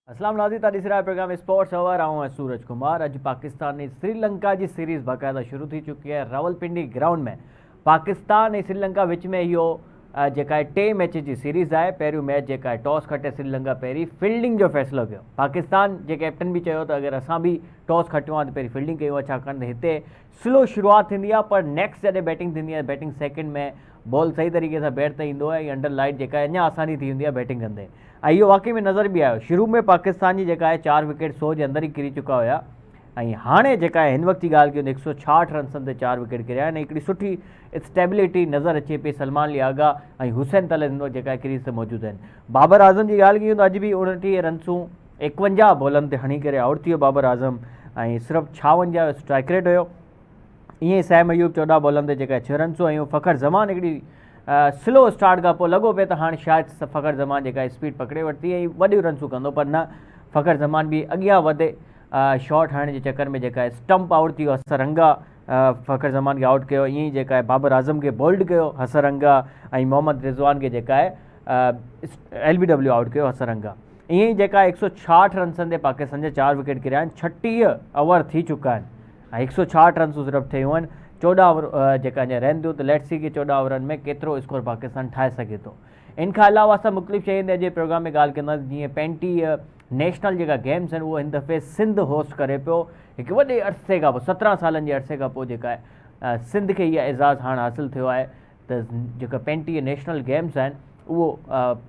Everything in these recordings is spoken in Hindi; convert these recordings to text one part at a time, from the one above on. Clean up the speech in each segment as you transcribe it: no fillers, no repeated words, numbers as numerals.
अस्सलाम नाज़रीन, ता ॾिसी रहा प्रोग्राम स्पोर्ट्स ओवर। आऊं सूरज कुमार। अॼु पाकिस्तान ऐं श्रीलंका जी सीरीज़ बाक़ायदा शुरू थी चुकी है। रावलपिंडी ग्राउंड में पाकिस्तान ऐं श्रीलंका विच में इहो जेका आहे 2 मैच जी सीरीज़ आहे। पहिरियों मैच जेका आहे टॉस खटे श्रीलंका पहिरीं फील्डिंग जो फ़ैसिलो कयो। पाकिस्तान जे कैप्टन भी चयो त अगरि असां बि टॉस खटियो आहे त पहिरीं फील्डिंग कयूं, छाकाणि त हिते स्लो शुरूआत थींदी आहे, पर नेक्स्ट जॾहिं बैटिंग थींदी आहे, बैटिंग सेकेंड में बॉल सही तरीक़े सां बैट ते ईंदो आहे ऐं अंडर लाइट जेका आहे अञा आसानी थी वेंदी आहे बैटिंग कंदे। ऐं इहो वाक़ई में नज़र बि आयो। शुरू में पाकिस्तान जी जेका आहे 4 विकेट 100 जे अंदरि ई किरी चुका हुया ऐं हाणे जेका आहे हिन वक़्त जी ॻाल्हि कयूं त 166 रन्सनि ते 4 विकेट किरिया आहिनि। हिकिड़ी सुठी स्टेबिलिटी नज़र अचे पई। सलमान लियागा ऐं हुसैन तलत हिन वक़्तु जेका आहे क्रीज़ ते मौजूदु आहिनि। बाबर आज़म जी ॻाल्हि कयूं त अॼु बि 29 रन्सूं 51 बॉलनि ते हणी करे आउट थी वियो बाबर आज़म ऐं सिर्फ़ु 56 स्ट्राइक रेट हुयो। ईअं ई सैम अयूब 14 बॉलनि ते जेका 6 रन्सूं आयूं। फ़खर ज़मान हिकिड़ी स्लो स्टार्ट खां पोइ लॻो पियो त हाणे शायदि फ़खर ज़मान जेका स्पीड पकड़े वरिती ऐं वॾियूं रन्सूं कंदो, पर न, फ़खर ज़मान बि अॻियां वधे शॉट हणण जे चकर में जेका आहे स्टंप आउट थी वियो। हसरंगा फ़खर ज़मान खे आउट कयो। ईअं ई जेका आहे बाबर आज़म खे बोल्ड कयो हसरंगा ऐं मोहम्मद रिज़वान खे जेका आहे LBW आउट कयो हसरंगा। ईअं ई जेका 166 रन्सनि ते पाकिस्तान जा 4 विकेट किरिया आहिनि। 36 ओवर थी चुका आहिनि ऐं 166 रन्सूं सिर्फ़ु ठहियूं आहिनि। 14 ओवर जेका अञा रहनि थियूं, त लेट्स सी कि 14 ओवरनि में केतिरो स्कोर पाकिस्तान ठाहे सघे थो। इन खां अलावा असां मुख़्तलिफ़ शयुनि ते अॼु प्रोग्राम में ॻाल्हि कंदासीं। जीअं 35 नेशनल जेका गेम्स आहिनि उहो हिन दफ़े सिंध होस्ट करे पियो। हिकु वॾे अरसे खां पोइ 17 सालनि जे अरसे खां पोइ जेका आहे सिंध खे इहा एज़ाज़ु हाणे हासिलु थियो आहे त जेका 35 नेशनल गेम्स आहिनि उहो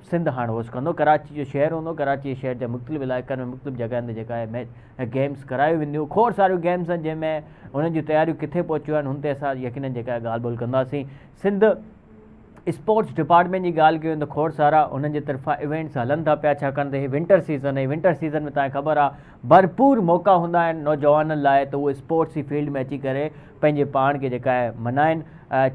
सिंध हाणे होस्ट कंदो। कराची जो शहर हूंदो। कराची शहर जे मुख़्तलिफ़ इलाइक़नि में मुख़्तलिफ़ जॻहनि ते जेका आहे गेम्स करायूं वेंदियूं। खोड़ सारियूं गेम्स आहिनि जंहिंमें उन्हनि जूं तयारियूं किथे पहुचियूं आहिनि, हुन ते असां यकीनन जेका आहे ॻाल्हि ॿोल कंदासीं। सिंध स्पोर्ट्स डिपार्टमेंट जी ॻाल्हि कयूं त खोड़ सारा उन्हनि जे तरफ़ां इवेंट्स हलनि था पिया, छाकाणि त हे विंटर सीज़न आहे। विंटर सीज़न में तव्हांखे ख़बर आहे भरपूर मौक़ा हूंदा आहिनि नौजवाननि लाइ त उहे स्पोर्ट्स जी फील्ड में अची करे पंहिंजे पाण खे जेका आहे मनाइनि।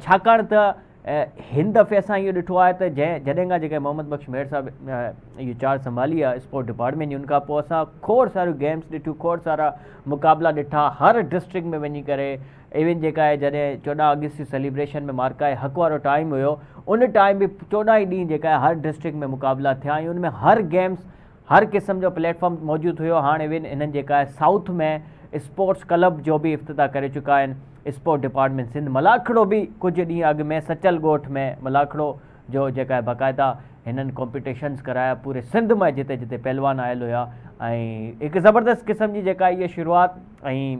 छाकाणि त हिन दफ़े असां इहो ॾिठो आहे त जॾहिं खां जेका मोहम्मद बख़्श मेहर साहिबु इहो चार्ज संभाली आहे स्पोर्ट डिपार्टमेंट जी, उनखां पोइ असां खोड़ सारियूं गेम्स ॾिठियूं, खोड़ सारा मुक़ाबला ॾिठा हर डिस्ट्रिक्ट में वञी करे। इवन जेका आहे जॾहिं 14 अगस्त जी सेलिब्रेशन में मार्का हक़ वारो टाइम हुयो, उन टाइम बि 14 ई ॾींहं जेका आहे हर डिस्ट्रिक्ट में मुक़ाबला थिया ऐं उनमें हर गेम्स हर क़िस्म जो प्लेटफॉर्म मौजूदु हुयो। हाणे इवन इन्हनि जेका आहे साउथ में स्पोर्ट्स क्लब जो बि इफ़्तिताह करे चुका आहिनि स्पोर्ट डिपार्टमेंट सिंध। मलाखड़ो बि कुझु ॾींहं अॻु में सचल ॻोठ में मलाखड़ो जो जेका आहे बाक़ाइदा हिननि कॉम्पिटिशन्स कराया पूरे सिंध में, जिते जिते पहलवान आयल हुया ऐं हिकु ज़बरदस्त क़िस्म जी जेका इहा शुरूआति ऐं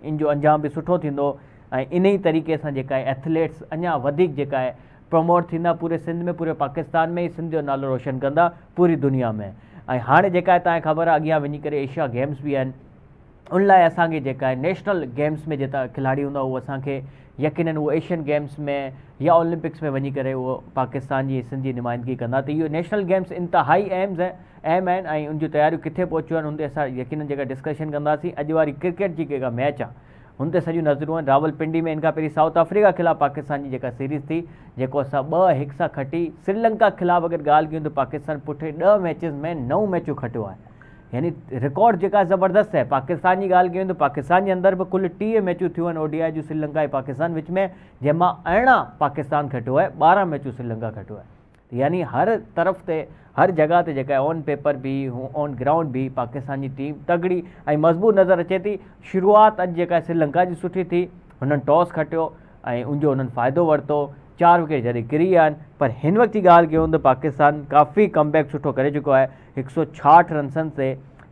इन जो अंजाम बि सुठो थींदो ऐं इन ई तरीक़े सां जेका आहे एथलीट्स अञा वधीक जेका आहे प्रमोट थींदा पूरे सिंध में, पूरे पाकिस्तान में ई सिंध जो नालो रोशन कंदा पूरी दुनिया में। ऐं हाणे जेका आहे तव्हांखे ख़बर आहे अॻियां वञी करे एशिया गेम्स बि आहिनि। उन लाइ असांखे जेका आहे नेशनल गेम्स में जेका खिलाड़ी हूंदा उहो असांखे यकीनन उहो एशियन गेम्स में या ओलंपिक्स में वञी करे उहो पाकिस्तान जी सिंध जी नुमाइंदगी कंदा। त इहो नेशनल गेम्स इंतिहाई अहम आहिनि ऐं उन जूं तयारियूं किथे पहुचियूं आहिनि, हुन ते असां यकीनन जेका डिस्कशन कंदासीं। अॼु वारी क्रिकेट जी जेका मैच आहे हुन ते सॼियूं नज़रूं आहिनि। रावलपिंडी में इनखां पहिरीं साउथ अफ्रीका ख़िलाफ़ु पाकिस्तान जी जेका सीरीज़ थी, जेको असां 2-1 सां खटी। श्रीलंका ख़िलाफ़ु अगरि ॻाल्हि कयूं त पाकिस्तान पुठे 10 मैचिस में 9 मैचूं खटियो आहे, यानी रिकॉर्ड जेका ज़बरदस्त आहे। पाकिस्तान जी ॻाल्हि कयूं त पाकिस्तान जे अंदरि बि कुल 30 मैचूं थियूं आहिनि ODI जूं श्रीलंका ऐं पाकिस्तान विच में, जंहिंमां 18 पाकिस्तान खटियो आहे, 12 मैचूं श्रीलंका खटियो आहे। यानी हर तरफ़ ते हर जॻह ते जेका आहे ऑन पेपर बि ऑन ग्राउंड बि पाकिस्तान जी टीम तगड़ी ऐं मज़बूत नज़र अचे थी। शुरूआति अॼु जेका आहे श्रीलंका जी सुठी थी, हुननि टॉस खटियो ऐं उनजो हुननि फ़ाइदो वरितो, 4 विकेट जॾहिं किरी विया आहिनि। पर हिन वक़्त जी ॻाल्हि कयूं त पाकिस्तान काफ़ी कमबैक सुठो करे चुको आहे। 166 रन्सनि ते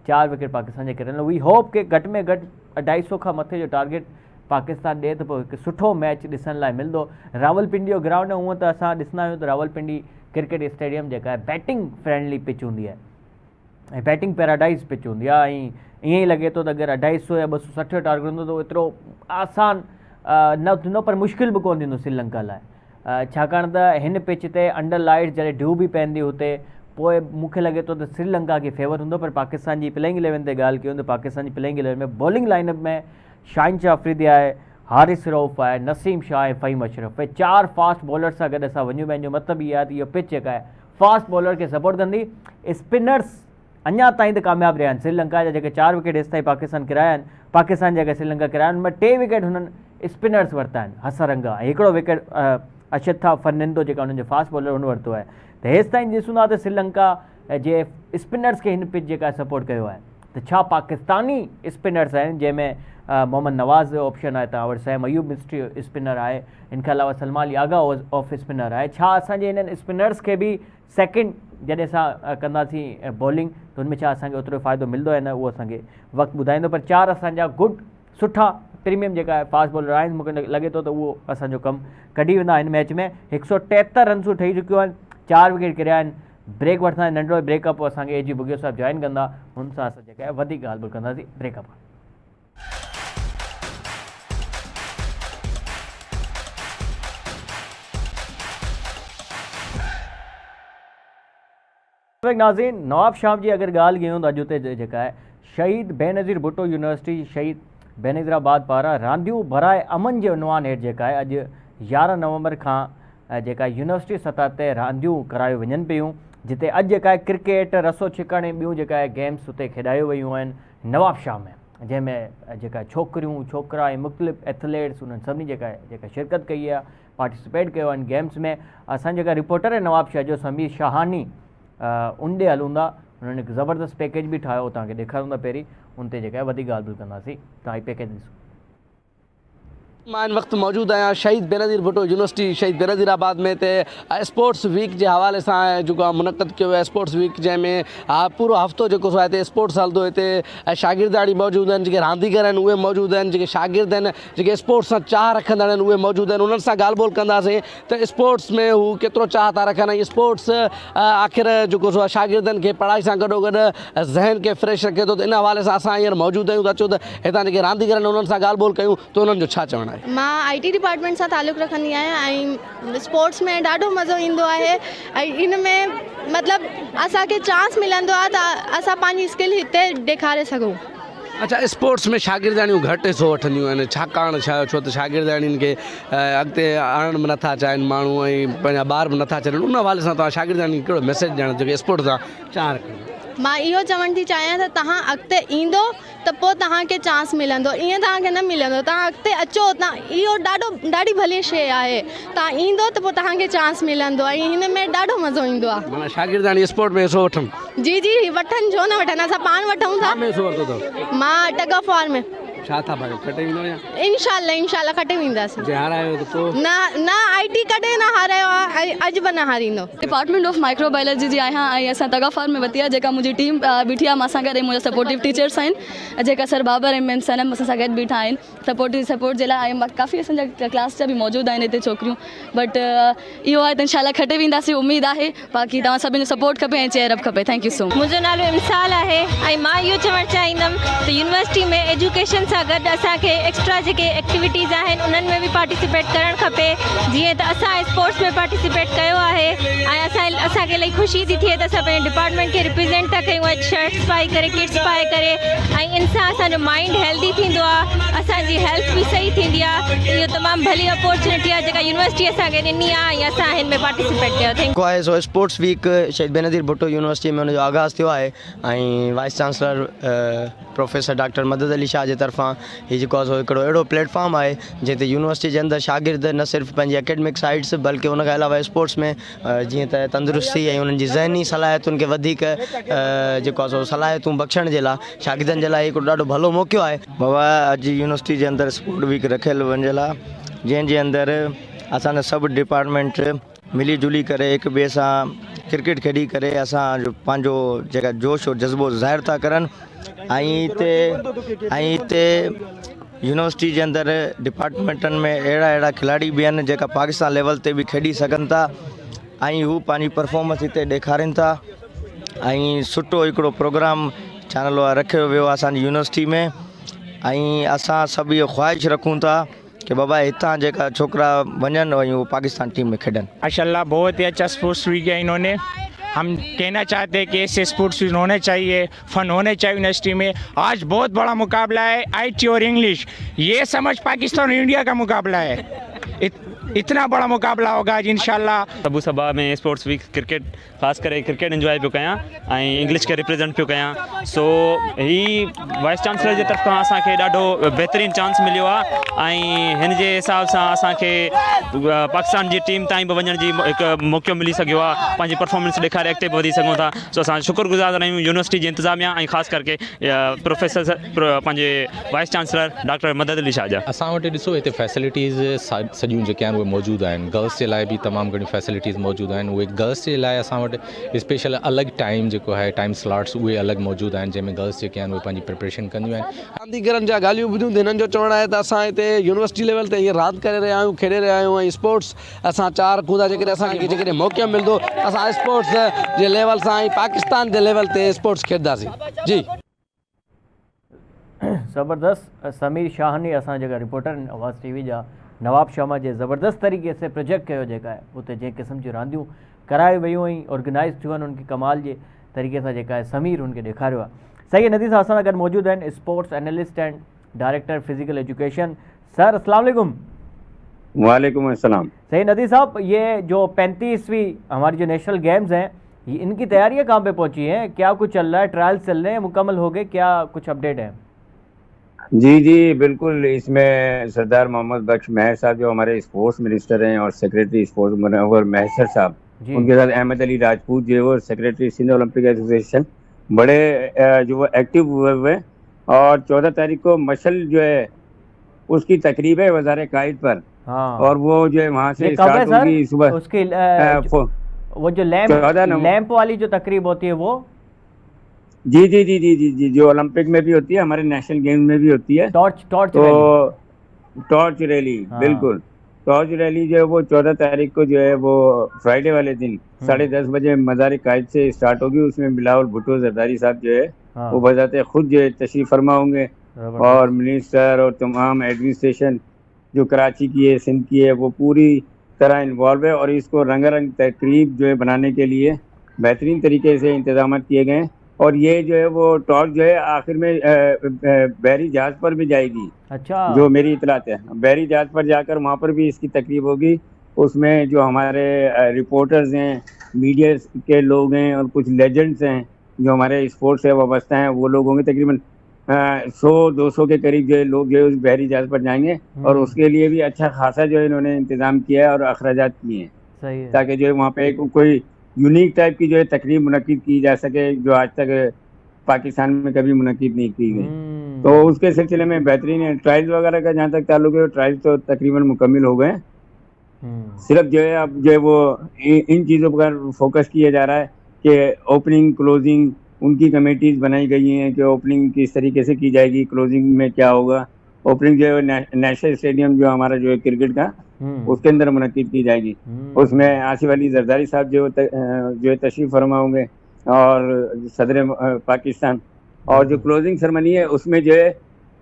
4 विकेट पाकिस्तान जे किरनि। वी होप कि घटि में घटि 250 खां मथे जो टारगेट पाकिस्तान ॾिए त पोइ हिकु सुठो मैच ॾिसण लाइ मिलंदो। रावलपिंडी जो ग्राउंड आहे, हूअं त असां ॾिसंदा आहियूं त रावलपिंडी क्रिकेट स्टेडियम जेका आहे बैटिंग फ्रेंडली पिच हूंदी आहे ऐं बैटिंग पैराडाइज़ पिच हूंदी आहे ऐं ईअं ई लॻे थो त अगरि 250 या 260 जो टारगेट हूंदो त एतिरो आसान न थींदो, पर मुश्किल बि कोन थींदो श्रीलंका लाइ। छाकाणि त हिन पिच ते अंडर लाइट जॾहिं ड्यू बि पवंदी हुते, पोइ मूंखे लॻे थो त श्रीलंका खे फेवर हूंदो। पर पाकिस्तान जी प्लेइंग 11 ते ॻाल्हि कयूं त पाकिस्तान जी प्लेइंग 11 में बॉलिंग लाइनअप में शाहिनशाह अफरीदी आहे, हारिस रऊफ़ आहे, नसीम शाह ऐं फ़हीम अशरफ ऐं 4 फास्ट बॉलर सां गॾु असां वञूं। पंहिंजो मतिलबु इहो आहे त इहो पिच जेका आहे फास्ट बॉलर खे सपोर्ट कंदी। स्पिनर्स अञा ताईं त कामयाबु रहिया आहिनि। श्रीलंका जा जेके 4 विकेट हेसि ताईं पाकिस्तान किराया आहिनि, पाकिस्तान जेके श्रीलंका किराया आहिनि, उनमें 2 विकेट हुननि स्पिनर्स वरिता आहिनि, हसरंगा ऐं 1 विकेट अशथा फर्निंडो जेका हुननि जो फास्ट बॉलर हुन वरितो आहे। त हेसि ताईं ॾिसूं था त श्रीलंका जे स्पिनर्स खे हिन पिच जेका सपोर्ट कयो आहे त छा पाकिस्तानी स्पिनर्स आहिनि जंहिंमें मोहम्मद नवाज़ ऑप्शन आहे तव्हां वटि, सैम अयूब मिस्ट्री स्पिनर आहे, इन खां अलावा सलमान अली आगा ऑफ स्पिनर आहे, छा असांजे हिननि स्पिनर्स खे बि सेकेंड जॾहिं असां कंदासीं बॉलिंग त हुन में छा असांखे ओतिरो फ़ाइदो मिलंदो आहे न, उहो असांखे वक़्तु ॿुधाईंदो। पर 4 असांजा गुड सुठा प्रीमियम जेका आहे फास्ट बॉलर आहिनि, मूंखे लॻे थो त उहो असांजो कमु कढी वेंदा हिन मैच में। 173 रन्सूं ठही चुकियूं आहिनि, 4 विकेट किरिया आहिनि। ब्रेक वठंदा नंढिड़ो ब्रेकअप असांखे एजी बुगियो साहिबु जॉइन कंदा, हुन सां असां जेका आहे वधीक ॻाल्हि ॿोल कंदासीं ब्रेकअप। नाज़रीन, नवाब शाह जी अगर ॻाल्हि कयूं त अॼु हुते जेका आहे शहीद बेनज़ीर भुट्टो यूनिवर्सिटी शहीद बेनज़ीराबाद पारां रांदियूं बराए अमन जे उनवान हेठि जेका आहे अॼु 11 नवंबर खां जेका यूनिवर्सिटी सतह ते रांदियूं करायूं वञनि पियूं, जिते अॼु जेका आहे क्रिकेट, रसो छिकण ऐं ॿियूं जेका आहे गेम्स हुते खेॾायूं वयूं आहिनि नवाब शाह में, जंहिंमें जेका छोकिरियूं छोकिरा ऐं मुख़्तलिफ़ एथलीट्स उन्हनि सभिनी जेका शिरकत कई आहे, पार्टिसिपेट कयो आहिनि गेम्स में। असां जेका रिपोर्टर आहे नवाब शाह जो समीर शाहानी उंडे हलूं था, उन्होंने एक ज़बरदस्त पैकेज भी ठाहियो, तव्हांखे ॾेखारूं था पहिरीं, उन ते जेका आहे वधीक ॻाल्हि ॿोल कंदासीं, तव्हां हीउ पैकेज ॾिसो। मां इन वक्त मौजूद आहियां शहीद बेनज़ीर भुट्टो यूनिवर्सिटी शहीद बेनज़ीराबाद में ते स्पोर्ट्स वीक के हवाले सां जेको मुनक़द कयो आहे स्पोर्ट्स वीक, जंहिंमें पूरो हफ़्तो जेको सो आहे हिते स्पोर्ट्स हलंदो। हिते शागिर्दाणी मौजूद आहिनि, जेके रांदीगर आहिनि उहे मौजूद आहिनि, जेके शागिर्द आहिनि जेके स्पोर्ट्स सां चाह रखंदा आहिनि उहे मौजूद आहिनि। उन्हनि सां ॻाल्हि ॿोल कंदासीं त स्पोर्ट्स में हू केतिरो चाह था रखनि ऐं स्पोर्ट्स आख़िर जेको सो आहे शागिर्दनि खे पढ़ाई सां गॾोगॾु ज़हन खे फ्रेश रखे थो। त इन हवाले सां असां हींअर मौजूद आहियूं, त अचो त हितां जेके रांदीगर आहिनि उन्हनि सां ॻाल्हि ॿोल कयूं त उन्हनि जो छा चवणु आहे। मां IT डिपार्टमेंट सां ताल्लुक़ रखंदी आहियां ऐं स्पोर्ट्स में ॾाढो मज़ो ईंदो आहे ऐं इन में मतिलबु असांखे चांस मिलंदो आहे त असां पंहिंजी स्किल हिते ॾेखारे सघूं। अच्छा, स्पोर्ट्स में शागिर्दाणियूं घटि छो वठंदियूं आहिनि, छाकाणि छो त शागिर्दाणियुनि खे अॻिते आणण बि नथा चाहिनि माण्हू ऐं पंहिंजा ॿार बि नथा चाहिनि, उन हवाले सां तव्हां शागिर्दाणियुनि खे कहिड़ो मैसेज ॾियणु जेके स्पोर्ट्स सां चाह रखनि। मां इहो चवणु थी चाहियां त तव्हां अॻिते ईंदो त पोइ तव्हांखे चांस मिलंदो, ईअं तव्हांखे न मिलंदो। तव्हां अॻिते अचो, तव्हां इहो ॾाढी भली शइ आहे, तव्हां ईंदो त पोइ तव्हांखे चांस मिलंदो ऐं हिन में ॾाढो मज़ो ईंदो आहे। माना शागिर्दाणी स्पोर्ट में हिसो वठनि? जी जी वठनि, छो न वठनि, असां पाण वठूं था। मां टग ऑफ वॉर में। छा था भाई खटे वेंदो या? इंशाल्लाह खटे वेंदासीं। जे हारायो त पोइ न IT कॾहिं न हारायो आहे, अॼु बि न हारींदो। डिपार्टमेंट ऑफ माइक्रोबायोलॉजी जी आहियां ऐं असां टग ऑफ वॉर में वरिती आहे, जेका मुंहिंजी टीम बीठी आहे मूंसां गॾु, मुंहिंजा सपोर्टिव टीचर्स आहिनि जेका सर बाबर ऐं मैम सनम असां सां गॾु बीठा आहिनि सपोर्ट जे लाइ। ऐं काफ़ी असांजा क्लास जा बि मौजूदु आहिनि हिते छोकिरियूं, बट इहो आहे त इंशाल्लाह खटे वेंदासीं, उमेदु आहे। बाक़ी तव्हां सभिनी जो सपोर्ट खपे ऐं चेयर अप खपे। Thank you so much. मुंहिंजो नालो इमसाल आहे ऐं मां इहो चवणु चाहींदमि त यूनिवर्सिटी में एजुकेशन सां गॾु असांखे एक्स्ट्रा जेके एक्टिविटीज़ आहिनि उन्हनि में बि पार्टिसिपेट करणु खपे। जीअं त असां स्पोर्ट्स में पार्टिसिपेट कयो आहे ऐं असांखे इलाही ख़ुशी थी थिए त असां पंहिंजे डिपार्टमेंट खे रिप्रेज़ेंट था कयूं, शर्ट्स पाए करे, किट्स पाए करे, ऐं इन सां असांजो माइंड हेल्दी थींदो आहे, असांजी हेल्थ बि सही थींदी आहे। इहो तमामु भली अपॉर्चुनिटी आहे जेका यूनिवर्सिटी असांखे ॾिनी आहे ऐं असां हिन में पार्टिसिपेट कयो। Thank you. So sports week Shaheed Benazir Bhutto university में हुनजो आगाज़ थियो आहे ऐं वाइस चांसलर प्रोफेसर डॉक्टर मदद अली शाह जे तरफ़ां हीउ जेको आहे हिकिड़ो अहिड़ो प्लेटफॉर्म आहे जिते यूनिवर्सिटी जे अंदरि शागिर्द न सिर्फ़ु पंहिंजी एकेडमिक साइड्स बल्कि उन खां अलावा स्पोर्ट्स में जीअं त तंदुरुस्ती ऐं उन्हनि जी ज़हनी सलाहियतुनि खे वधीक जेको आहे सो सलाहियतूं बख़्शण जे लाइ शागिर्दनि जे लाइ हिकिड़ो ॾाढो भलो मौक़ो आहे। बाबा अॼु यूनिवर्सिटी जे अंदरि स्पोर्ट वीक रखियलु वञियल आहे, जंहिंजे अंदरि असांजा सभु डिपार्टमेंट मिली जुली करे हिक ॿिए सां क्रिकेट खेॾी करे असां पंहिंजो जेका जोश और जज़्बो ज़ाहिर था करनि। ऐं हिते यूनिवर्सिटी जे अंदरि डिपार्टमेंटनि में अहिड़ा खिलाड़ी बि आहिनि जेका पाकिस्तान लेवल ते बि खेॾी सघनि था ऐं हू पंहिंजी परफॉर्मेंस हिते ॾेखारीनि था। ऐं सुठो हिकिड़ो प्रोग्राम चैनल वारा रखियो वियो आहे असांजी यूनिवर्सिटी में ऐं असां सभु इहो ख्वाहिश रखूं था कि बाबा हितां जेका छोकिरा वञनि ऐं वो पाकिस्तान टीम में खेॾनि। माशाल्लाह बहुत ही अच्छा स्पोर्ट्स वीक है इन्होंने। हम कहना चाहते हैं कि ऐसे स्पोर्ट्स होने चाहिए, फ़न होने चाहिए यूनिवर्सिटी में। आज बहुत बड़ा मुकाबला है IT और इंग्लिश, ये समझ पाकिस्तान और इंडिया का मुकाबला है। इतना बड़ा मुकाबला होगा आज इंशाल्लाह। सबू सभा में स्पोर्ट्स वीक क्रिकेट ख़ासि करे क्रिकेट इंजॉय पियो कयां ऐं इंग्लिश खे रिप्रेजेंट पियो कयां। सो ही वाइस चांसलर जे तरफ़ खां असांखे ॾाढो बहितरीनु चांस मिलियो आहे ऐं हिन जे हिसाब सां असांखे पाकिस्तान जी टीम ताईं बि वञण जी हिकु मौक़ो मिली सघियो आहे, पंहिंजी परफॉर्मेंस ॾेखारे अॻिते बि वधी सघूं था। सो असां शुक्रगुज़ार आहियूं यूनिवर्सिटी जी इंतिज़ामिया ऐं ख़ासि करके प्रोफेसर पंहिंजे वाइस चांसलर डॉक्टर मदद अली शाह जा। असां वटि ॾिसो हिते फैसिलिटीज़ सॼियूं जेके आहिनि उहे मौजूदु आहिनि। गर्ल्स जे लाइ बि तमामु घणी फैसिलिटीज़ मौजूदु आहिनि। उहे गर्ल्स जे लाइ असां वटि स्पेशल अलॻि टाइम जेको आहे टाइम स्लॉट्स उहे अलॻि मौजूदु आहिनि, जंहिंमें गर्ल्स जेके आहिनि उहे पंहिंजी प्रिपरेशन कंदियूं आहिनि। रांदीगरनि जा ॻाल्हियूं ॿुधियूं त हिननि जो चवणु आहे त असां हिते यूनिवर्सिटी लेवल ते हीअं रांदि करे रहिया आहियूं, खेॾे रहिया आहियूं ऐं स्पोर्ट्स असां चार कूदा जेकॾहिं असांखे जेकॾहिं मौक़ो मिलंदो असां स्पोर्ट्स जे लेवल सां ऐं पाकिस्तान जे लेवल ते स्पोर्ट्स खेॾंदासीं। जी ज़बरदस्त समीर शाहनी असां जेका रिपोर्टर आहिनि आवाज़ टीवी जा नवाब शामा जे ज़बरदस्त तरीक़े से प्रोजेक्ट कयो जेका आहे उते जंहिं क़िस्म जूं रांदियूं कराए वियूं ऐं ऑर्गेनाइज़ थियूं आहिनि उनखे कमाल जे तरीक़े सां जेका आहे समीर उनखे ॾेखारियो आहे। सही नदी सां असां सां गॾु मौजूदु आहिनि sports analyst and director physical education sir, अस्सलाम वालेकुम। वालेकुम अस्सलाम। सही नदी साहब, ये जो 35वीं हमारी जो नेशनल गेम्स हैं ये इनकी तैयारियां कहाँ पे पहुंची हैं? क्या कुछ चल रहा है? ट्रायल्स चल रहे हैं, मुकम्मल हो गए, क्या कुछ अपडेट है? जी जी बिल्कुल, इसमें सरदार मोहम्मद बख्श महर साहब जो हमारे स्पोर्ट्स मिनिस्टर हैं और सेक्रेटरी स्पोर्ट्स मुनव्वर महसर साहब, उनके साथ अहमद अली राजपूत जो और सेक्रेटरी सिंध ओलंपिक एसोसिएशन बड़े जो वो एक्टिव हुए हुए और 14 तारीख को मशल जो है उसकी तकरीब है वज़ारे कायद पर। हाँ। और वो जो है वहाँ से स्टार्ट होगी सुबह उसकी वो जो लैंप वाली जो तकरीब होती है वो जी जी जी जी जी जी जो ओलंपिक में भी होती है, हमारे नेशनल गेम में भी होती है। Torch torch rally. बिल्कुल, टॉर्च रैली जो है वो 14 तारीख को जो है वो फ्राइडे वाले दिन 10:30 बजे मज़ार कायद से स्टार्ट होगी। उसमें बिलावल भुट्टो जरदारी साहब जो है वो बजाते खुद जो है तशरीफ फरमा होंगे और मिनिस्टर और तमाम एडमिनिस्ट्रेशन जो कराची की है, सिंध की है, वो पूरी तरह इन्वॉल्व है और इसको रंगारंग तकरीब जो है बनाने के लिए बेहतरीन तरीके से इंतजाम किए गए हैं। और ये जो है वो टॉर्च जो है आखिर में बहरी जहाज पर भी जाएगी। अच्छा, जो मेरी इतलात है, बहरी जहाज पर जाकर वहाँ पर भी इसकी तकरीब होगी। उसमें जो हमारे रिपोर्टर्स हैं, मीडिया के लोग हैं और कुछ लेजेंड्स हैं जो हमारे स्पोर्ट्स से वाबस्ता हैं, वो लोग होंगे। तकरीबन 100-200 के करीब जो है लोग जो है उस बहरी जहाज पर जाएंगे और उसके लिए भी अच्छा खासा जो है इन्होंने इंतज़ाम किया है और अखराजात किए हैं। सही है। ताकि जो है वहाँ पे कोई यूनिक टाइप की जो है तकरीब मुनक्किद की जा सके जो आज तक पाकिस्तान में कभी मुनक्किद नहीं की गई। तो उसके सिलसिले में बेहतरीन ट्रायल्स वगैरह का जहाँ तक ताल्लुक है, ट्रायल्स तो तकरीबन मुकम्मल हो गए। सिर्फ जो है अब जो है वो इन चीज़ों पर फोकस किया जा रहा है कि ओपनिंग क्लोजिंग उनकी कमेटीज़ बनाई गई हैं कि ओपनिंग किस तरीके से की जाएगी, क्लोजिंग में क्या होगा। ओपनिंग जो है नेशनल स्टेडियम जो हमारा जो है क्रिकेट का उसके अंदर मुनक्किद की जाएगी। उसमें आसिफ अली जरदारी साहब जो है तशरीफ फरमा होंगे और सदर पाकिस्तान। और जो क्लोजिंग सेरेमनी है उसमें जो है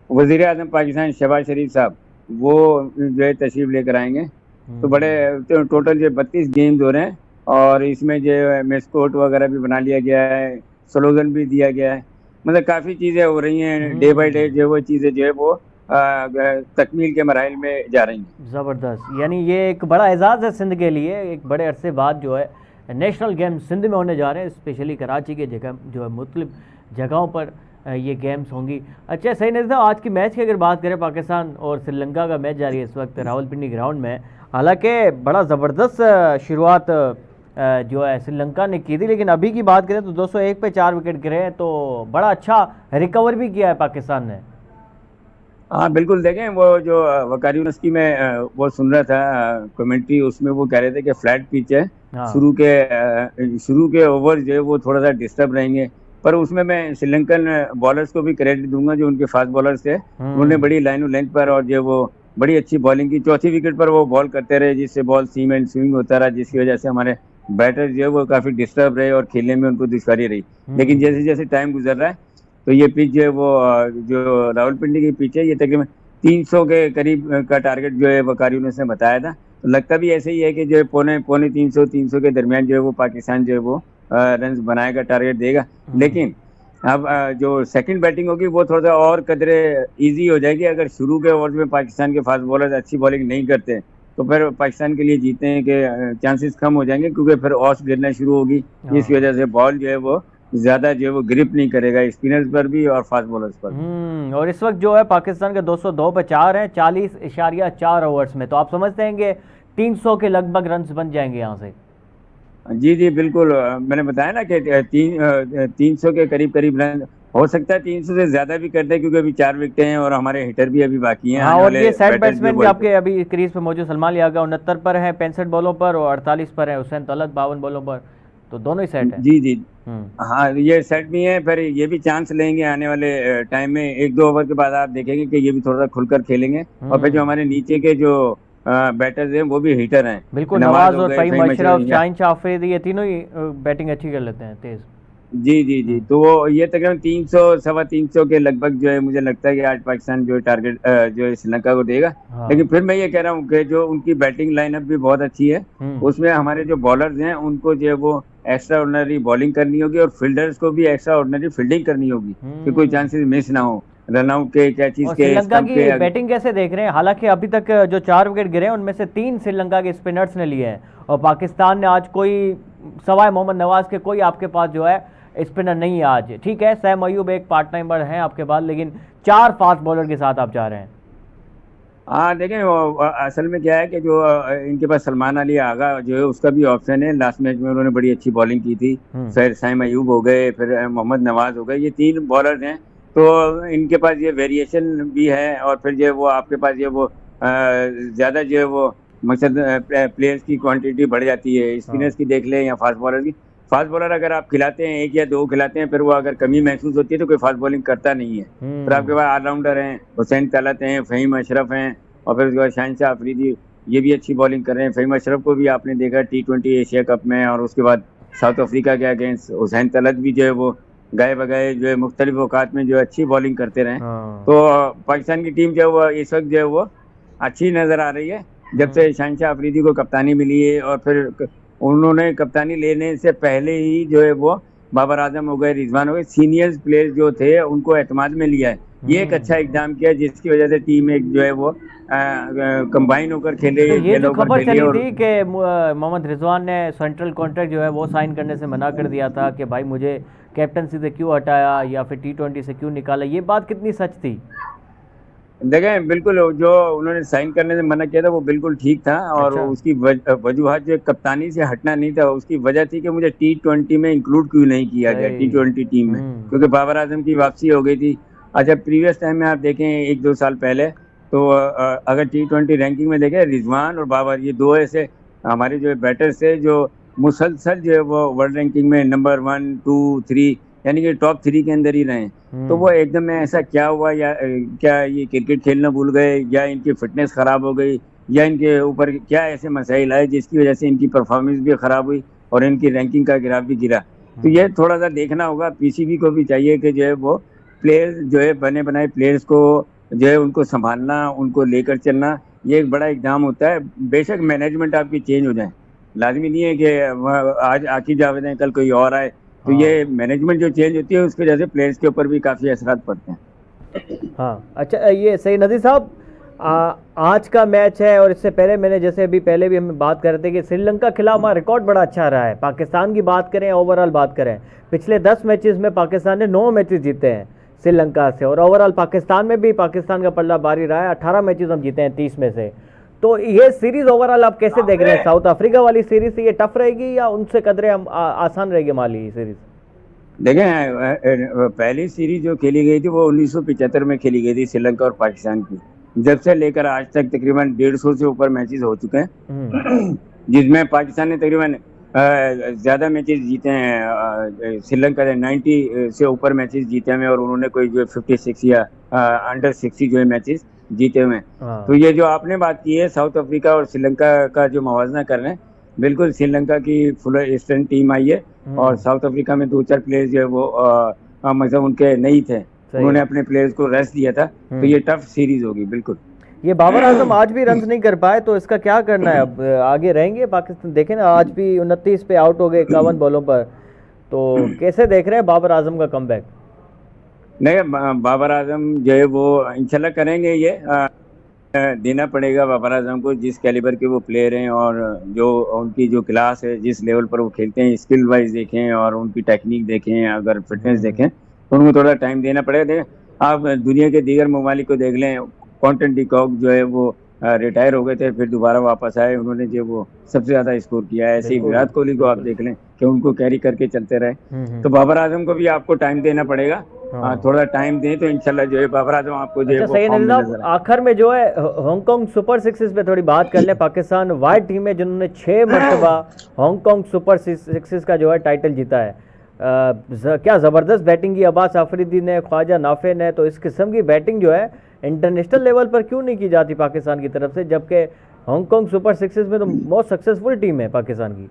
वज़ीर आज़म पाकिस्तान शहबाज शरीफ साहब वो जो है तशरीफ लेकर आएंगे। तो बड़े टोटल जो 32 गेम्स हो रहे हैं और इसमें जो है मेस्कोट वगैरह भी बना लिया गया है, स्लोगन भी दिया गया है। मतलब काफ़ी चीज़ें हो रही हैं, डे बाई डे जो वो चीज़ें जो है वो तकमील के मराइल में जा रही हैं। ज़बरदस्त, यानी ये एक बड़ा एजाज़ है सिंध के लिए। एक बड़े अरसे बाद जो है नेशनल गेम्स सिंध में होने जा रहे हैं, स्पेशली कराची के जगह जो है मुख्तलिफ जगहों पर ये गेम्स होंगी। अच्छा सही नहीं था, आज की मैच की अगर बात करें पाकिस्तान और श्रीलंका का मैच जारी है इस वक्त रावलपिंडी ग्राउंड में। हालांकि बड़ा ज़बरदस्त शुरुआत जो है श्रीलंका ने की थी, लेकिन अभी की बात करें तो 201 पे 4 विकेट गिरे हैं, तो बड़ा अच्छा रिकवर भी किया है पाकिस्तान ने। हाँ बिल्कुल, देखें वो जो वकारी यूनिवर्सिटी में वो सुन रहा था कमेंट्री, उसमें वो कह रहे थे कि फ्लैट पिच है। शुरू के ओवर जो है वो थोड़ा सा डिस्टर्ब रहेंगे, पर उसमें मैं श्रीलंकन बॉलर्स को भी क्रेडिट दूंगा जो उनके फास्ट बॉलर्स थे। उन्होंने बड़ी लाइन लेंथ पर और जो वो बड़ी अच्छी बॉलिंग की। चौथी विकेट पर वो बॉल करते रहे जिससे बॉल सीम एंड स्विंग होता रहा, जिसकी वजह से हमारे बैटर जो है वो काफ़ी डिस्टर्ब रहे और खेलने में उनको दुश्वारी रही। लेकिन जैसे जैसे टाइम गुजर रहा है तो ये पिच जो है वो जो रावलपिंडी की पिच है ये तकरीबन 300 के करीब का टारगेट जो है वकारी यूनिवर्सिटी ने बताया था। तो लगता भी ऐसे ही है कि जो पौने 300 के दरमियान जो है वो पाकिस्तान जो है वो रन बनाएगा, टारगेट देगा। लेकिन अब जो सेकंड बैटिंग होगी वो थोड़ा सा और कदरे इजी हो जाएगी। अगर शुरू के ओवर में पाकिस्तान के फास्ट बॉलर अच्छी बॉलिंग नहीं करते तो फिर पाकिस्तान के लिए जीतने के चांसेस कम हो जाएंगे, क्योंकि फिर ऑफ गिरना शुरू होगी। इस वजह से बॉल जो है वो ज्यादा जो है वो ग्रिप नहीं करेगा स्पिनर्स पर भी और फास्ट बॉलर्स पर। और इस वक्त जो है पाकिस्तान के 202 पे 4 हैं 40.4 ओवर्स में, तो आप समझते हैं कि 300 के लगभग रन बन जाएंगे यहाँ से? जी जी बिल्कुल, मैंने बताया ना कि 300 के करीब करीब रन हो सकता है, 300 से ज्यादा भी करते हैं, क्योंकि अभी 4 विकेटें हैं और हमारे हिटर भी अभी बाकी हैं। हाँ, और ये सेट बैट्समैन भी आपके अभी क्रीज पे मौजूद सलमान लियागा 69 पर है 65 बॉलों पर, और 48 पर है हुसैन तलत 52 बॉलों पर, तो दोनों ही सेट है। जी जी हाँ, ये सेट भी है, फिर ये भी चांस लेंगे आने वाले टाइम में। 1-2 ओवर के बाद आप देखेंगे कि ये भी थोड़ा सा खुलकर खेलेंगे। और फिर जो हमारे नीचे के जो बैटर्स हैं वो भी हिटर हैं, बिल्कुल, नवाज और फहीम अशरफ, शाहीन शाह अफरीदी, ये तीनों ही बैटिंग अच्छी कर लेते हैं तेज। जी जी जी, तो वो ये तकरीबन 300 सवा 300 के लगभग जो है मुझे लगता है कि आज पाकिस्तान जो टारगेट जो है श्रीलंका को देगा। लेकिन फिर मैं ये कह रहा हूँ कि जो उनकी बैटिंग लाइनअप भी बहुत अच्छी है, उसमें हमारे जो बॉलर्स हैं उनको जो है वो एक्स्ट्रा ऑर्डिनरी बॉलिंग करनी होगी, और फील्डर्स को भी एक्स्ट्रा ऑर्डिनरी फील्डिंग करनी होगी कि कोई चांसेस मिस ना हो रन आउट के, कैचेस के। श्रीलंका की बैटिंग कैसे देख रहे हैं? हालांकि अभी तक जो 4 विकेट गिरे हैं उनमें से 3 श्रीलंका के स्पिनर्स ने लिए हैं, और पाकिस्तान ने आज कोई सवाए मोहम्मद नवाज के कोई आपके पास जो है स्पिनर नहीं है आज। ठीक है, सैम अयूब एक पार्ट टाइमर है आपके पास, लेकिन 4 फास्ट बॉलर के साथ आप जा रहे हैं। हाँ देखें, असल में क्या है कि जो इनके पास सलमान अली आगा जो है उसका भी ऑप्शन है। लास्ट मैच में उन्होंने बड़ी अच्छी बॉलिंग की थी। फिर सैम अयूब हो गए, फिर मोहम्मद नवाज हो गए, ये 3 बॉलर हैं, तो इनके पास ये वेरिएशन भी है। और फिर जो है वो आपके पास ये वो ज़्यादा जो है वो मकसद प्लेयर्स की क्वांटिटी बढ़ जाती है। स्पिनर्स की देख लें या फास्ट बॉलर की। फास्ट बॉलर अगर आप खिलाते हैं 1 या 2 खिलाते हैं, फिर वो अगर कमी महसूस होती है तो कोई फास्ट बॉलिंग करता नहीं है। फिर आपके पास ऑलराउंडर हैं, हुसैन तलत हैं, फहीम अशरफ हैं, और फिर उसके बाद शाहीन शाह अफरीदी, ये भी अच्छी बॉलिंग कर रहे हैं। फहीम अशरफ को भी आपने देखा T20 एशिया कप में, और उसके बाद साउथ अफ्रीका के अगेंस्ट हुसैन तलत भी जो है वो गए बगए जो है मुख्तलिफ औकात में जो है अच्छी बॉलिंग करते रहे। तो पाकिस्तान की टीम जो है वो इस वक्त जो है वो अच्छी नज़र आ रही है, जब से शाहीन शाह अफरीदी को कप्तानी मिली है। और फिर उन्होंने कप्तानी लेने से पहले ही जो है वो बाबर आजम हो गए, रिजवान हो गए, सीनियर प्लेयर्स जो थे उनको एतमाद में लिया है। ये एक अच्छा इकदाम किया, जिसकी वजह से टीम एक जो है वो कंबाइन होकर खेले। तो ये जो खबर चली थी कि मोहम्मद रिजवान ने सेंट्रल कॉन्ट्रैक्ट जो है वो साइन करने से मना कर दिया था कि भाई मुझे कैप्टनसी से क्यों हटाया या फिर T20 से क्यों निकाला, ये बात कितनी सच थी? देखें, बिल्कुल जो उन्होंने साइन करने से मना किया था वो बिल्कुल ठीक था। और उसकी वजूहत जो कप्तानी से हटना नहीं था, उसकी वजह थी कि मुझे T20 में इंक्लूड क्यों नहीं किया गया, T20 टीम में, क्योंकि बाबर आजम की वापसी हो गई थी। अच्छा, प्रीवियस टाइम में आप देखें 1-2 साल पहले, तो अगर T20 रैंकिंग में देखें, रिजवान और बाबर ये 2 ऐसे हमारे जो बैटर्स थे जो मुसलसल जो है वो वर्ल्ड रैंकिंग में नंबर 1, 2, 3 यानी कि टॉप 3 के अंदर ही रहे। तो वो एकदम में ऐसा क्या हुआ, या क्या ये क्रिकेट खेलना भूल गए, या इनकी फिटनेस ख़राब हो गई, या इनके ऊपर क्या ऐसे मसाइल आए जिसकी वजह से इनकी परफॉर्मेंस भी ख़राब हुई और इनकी रैंकिंग का ग्राफ भी गिरा। तो ये थोड़ा सा देखना होगा। PCB को भी चाहिए कि जो है वो प्लेयर्स जो है बने बनाए प्लेयर्स को जो है उनको संभालना, उनको लेकर चलना, ये एक बड़ा इकदाम होता है। बेशक मैनेजमेंट आपकी चेंज हो जाए, लाजमी नहीं है कि आज आकिब जावेद हैं कल कोई और आए। तो ये मैनेजमेंट जो चेंज होती है उसकी वजह से प्लेयर्स के ऊपर भी काफ़ी असरात पड़ते हैं। हाँ, अच्छा, ये सही नज़ीर साहब, आज का मैच है और इससे पहले मैंने जैसे अभी पहले भी हम बात कर रहे थे कि श्रीलंका के खिलाफ हमारा रिकॉर्ड बड़ा अच्छा रहा है। पाकिस्तान की बात करें, ओवरऑल बात करें, पिछले 10 मैचेस में पाकिस्तान ने 9 मैचेस जीते हैं श्रीलंका से, और ओवरऑल पाकिस्तान में भी पाकिस्तान का पल्ला भारी रहा है। 18 मैचेस हम जीते हैं 30 में से। तो ये सीरीज ओवरऑल आप कैसे देख रहे हैं? साउथ अफ्रीका वाली सीरीज से ये टफ रहेगी या उनसे कदरे आसान रहेगी हमारी सीरीज? देखें, पहली सीरीज जो खेली गई थी वो 1975 में खेली गई थी श्रीलंका और पाकिस्तान की। जब से लेकर आज तक तकरीबन 150 से ऊपर मैचेस हो चुके हैं, जिसमें पाकिस्तान ने तकरीबन ज़्यादा मैचेस जीते हैं। श्रीलंका ने 90 से ऊपर मैचेस जीते हैं और उन्होंने कोई जो 56 या अंडर 60 जो है मैचेस जीते हुए हैं। तो ये जो आपने बात की है साउथ अफ्रीका और श्रीलंका का जो मुवाजना कर रहे हैं, बिल्कुल श्रीलंका की फुल स्ट्रेंथ टीम आई है और साउथ अफ्रीका में 2-4 प्लेयर्स जो है वो मतलब उनके नहीं थे, उन्होंने अपने प्लेयर्स को रेस्ट दिया था। तो ये टफ सीरीज होगी बिल्कुल। ये बाबर आजम आज भी रन नहीं कर पाए, तो इसका क्या करना है? अब आगे रहेंगे पाकिस्तान? देखें ना, आज भी 29 पे आउट हो गए 51 बॉलों पर। तो कैसे देख रहे हैं बाबर आजम का कमबैक? नहीं, बाबर आजम जो है वो इंशाल्लाह करेंगे। ये देना पड़ेगा बाबर आजम को, जिस कैलिबर के वो प्लेयर हैं और जो उनकी जो क्लास है, जिस लेवल पर वो खेलते हैं, स्किल वाइज देखें और उनकी टेक्निक देखें, अगर फिटनेस देखें तो उनको थोड़ा टाइम देना पड़ेगा। देखें आप दुनिया के दीगर ममालिक को देख लें, क्विंटन डी कॉक जो है वो रिटायर हो गए थे, फिर दोबारा वापस आए, उन्होंने जो वो सबसे ज़्यादा स्कोर किया है। ऐसे ही विराट कोहली को आप देख लें कि उनको कैरी करके चलते रहे। तो बाबर आजम को भी आपको टाइम देना पड़ेगा, थोड़ा टाइम दें तो इंशाल्लाह जो है बाबर आजम आपको जो है वो सही फॉर्म में नजर नजर आए। आखिर में जो है हांगकांग सुपर सिक्सेस पे थोड़ी बात कर ले। पाकिस्तान वाइट टीम है जिन्होंने 6 मरतबा हांगकांग सुपर सिक्सेस का जो है टाइटल जीता है। क्या ज़बरदस्त बैटिंग की अब्बास आफरीदी ने, ख्वाजा नाफे ने। तो इस किस्म की बैटिंग जो है इंटरनेशनल लेवल पर क्यों नहीं की जाती पाकिस्तान की तरफ से, जबकि हांगकांग सुपर सिक्सेस में तो बहुत सक्सेसफुल टीम है पाकिस्तान की।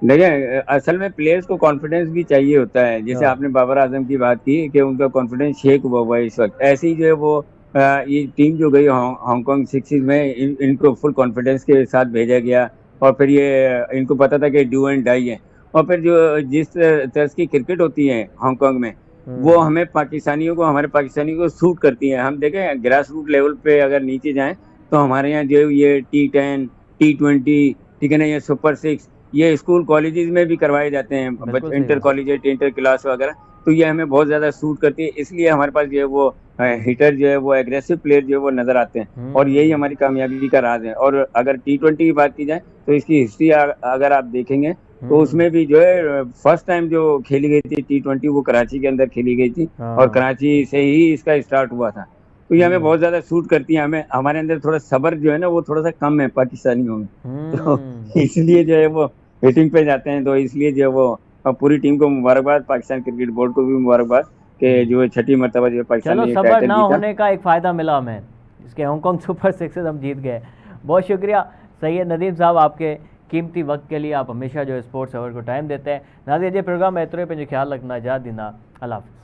देखिए असल में प्लेयर्स को कॉन्फिडेंस भी चाहिए होता है। जैसे आपने बाबर आजम की बात की कि उनका कॉन्फिडेंस शेक हुआ है इस वक्त, ऐसे ही जो है वो ये टीम जो गई हांगकांग सिक्सेस में इनको फुल कॉन्फिडेंस के साथ भेजा गया और फिर ये इनको पता था कि डू एंड डाई है। और फिर जो जिस तरह की क्रिकेट होती है हांगकांग में, वो हमें हमारे पाकिस्तानियों को सूट करती है। हम देखें ग्रास रूट लेवल पे अगर नीचे जाएं तो हमारे यहाँ जो ये T10, T20, ठीक है ना, ये सुपर 6 ये स्कूल कॉलेजेस में भी करवाए जाते हैं, इंटर कॉलेज, इंटर क्लास वगैरह। तो ये हमें बहुत ज़्यादा सूट करती है, इसलिए हमारे पास जो है वो हिटर जो है वो एग्रेसिव प्लेयर जो है वो नज़र आते हैं और यही हमारी कामयाबी का राज है। और अगर T20 की बात की जाए तो इसकी हिस्ट्री अगर आप देखेंगे तो उसमें भी जो है फर्स्ट टाइम जो खेली गई थी T20 वो कराची के अंदर खेली गई थी और कराची से ही इसका स्टार्ट हुआ था। तो ये हमें बहुत ज़्यादा सूट करती है। हमें हमारे अंदर थोड़ा सब्र जो है ना वो थोड़ा सा कम है पाकिस्तानियों में, तो इसलिए जो है वो बैटिंग पे जाते हैं। तो इसलिए जो है वो पूरी टीम को मुबारकबाद, पाकिस्तान क्रिकेट बोर्ड को भी मुबारकबाद कि जो है 6ठी मरतबा जो पाकिस्तान चलो ने सब्र टाइटल ना जीता। होने का एक फ़ायदा मिला हमें, इसके हांगकांग सुपर सिक्सेस हम जीत गए। बहुत शुक्रिया सैयद नदीम साहब आपके कीमती वक्त के लिए। आप हमेशा जो है स्पोर्ट्स अवर को टाइम देते हैं। नाज़रीन, ये प्रोग्राम एतिरो पंहिंजो ख्याल रखना, इजाज़त ॾींदा। अल्लाह हाफ़िज़।